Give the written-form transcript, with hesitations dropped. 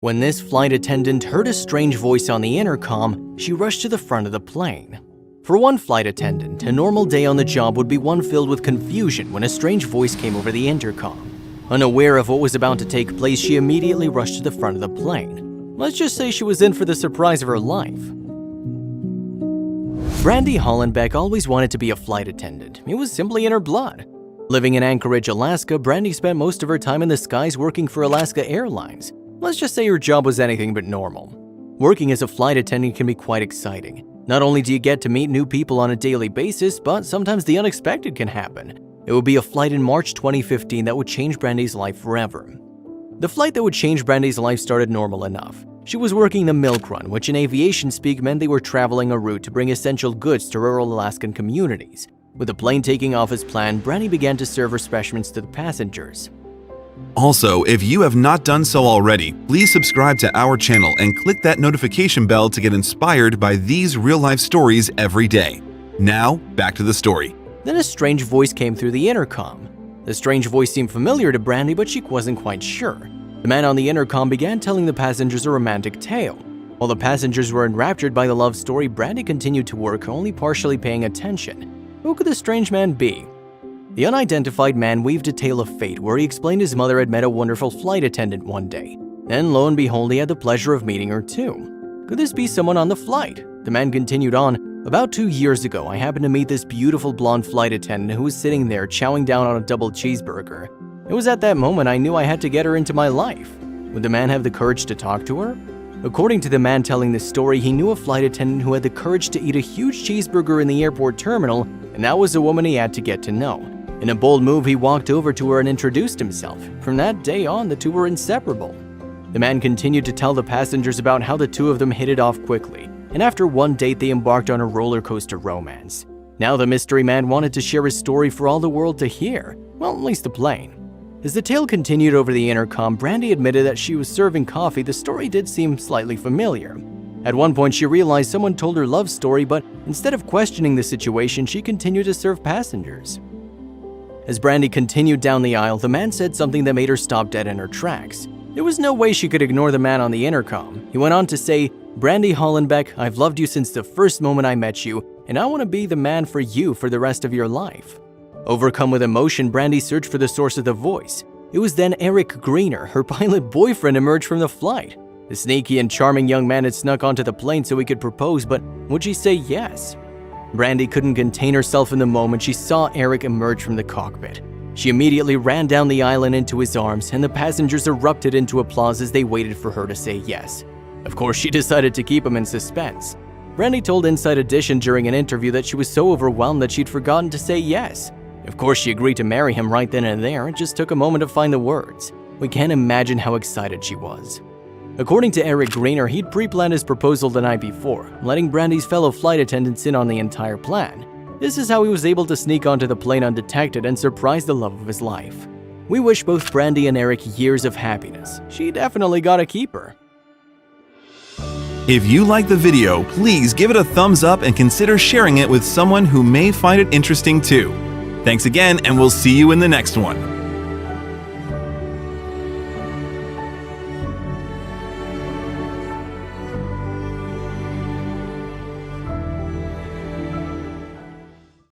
When this flight attendant heard a strange voice on the intercom, she rushed to the front of the plane. For one flight attendant, a normal day on the job would be one filled with confusion when a strange voice came over the intercom. Unaware of what was about to take place, she immediately rushed to the front of the plane. Let's just say she was in for the surprise of her life. Brandy Hollenbeck always wanted to be a flight attendant. It was simply in her blood. Living in Anchorage, Alaska, Brandy spent most of her time in the skies working for Alaska Airlines. Let's just say her job was anything but normal. Working as a flight attendant can be quite exciting. Not only do you get to meet new people on a daily basis, but sometimes the unexpected can happen. It would be a flight in March 2015 that would change Brandy's life forever. The flight that would change Brandy's life started normal enough. She was working the milk run, which in aviation speak meant they were traveling a route to bring essential goods to rural Alaskan communities. With the plane taking off as planned, Brandy began to serve refreshments to the passengers. Also, if you have not done so already, please subscribe to our channel and click that notification bell to get inspired by these real-life stories every day. Now, back to the story. Then a strange voice came through the intercom. The strange voice seemed familiar to Brandy, but she wasn't quite sure. The man on the intercom began telling the passengers a romantic tale. While the passengers were enraptured by the love story, Brandy continued to work, only partially paying attention. Who could the strange man be? The unidentified man weaved a tale of fate where he explained his mother had met a wonderful flight attendant one day. Then, lo and behold, he had the pleasure of meeting her too. Could this be someone on the flight? The man continued on. About 2 years ago, I happened to meet this beautiful blonde flight attendant who was sitting there chowing down on a double cheeseburger. It was at that moment I knew I had to get her into my life. Would the man have the courage to talk to her? According to the man telling this story, he knew a flight attendant who had the courage to eat a huge cheeseburger in the airport terminal, and that was a woman he had to get to know. In a bold move, he walked over to her and introduced himself. From that day on, the two were inseparable. The man continued to tell the passengers about how the two of them hit it off quickly, and after one date, they embarked on a roller coaster romance. Now the mystery man wanted to share his story for all the world to hear, well, at least the plane. As the tale continued over the intercom, Brandy admitted that she was serving coffee. The story did seem slightly familiar. At one point, she realized someone told her love story, but instead of questioning the situation, she continued to serve passengers. As Brandy continued down the aisle, the man said something that made her stop dead in her tracks. There was no way she could ignore the man on the intercom. He went on to say, "Brandy Hollenbeck, I've loved you since the first moment I met you, and I want to be the man for you for the rest of your life." Overcome with emotion, Brandy searched for the source of the voice. It was then Eric Greener, her pilot boyfriend, emerged from the flight. The sneaky and charming young man had snuck onto the plane so he could propose, but would she say yes? Brandy couldn't contain herself in the moment she saw Eric emerge from the cockpit. She immediately ran down the aisle and into his arms, and the passengers erupted into applause as they waited for her to say yes. Of course, she decided to keep him in suspense. Brandy told Inside Edition during an interview that she was so overwhelmed that she'd forgotten to say yes. Of course, she agreed to marry him right then and there. It just took a moment to find the words. We can't imagine how excited she was. According to Eric Greener, he'd pre-planned his proposal the night before, letting Brandy's fellow flight attendants in on the entire plan. This is how he was able to sneak onto the plane undetected and surprise the love of his life. We wish both Brandy and Eric years of happiness. She definitely got a keeper. If you like the video, please give it a thumbs up and consider sharing it with someone who may find it interesting too. Thanks again, and we'll see you in the next one.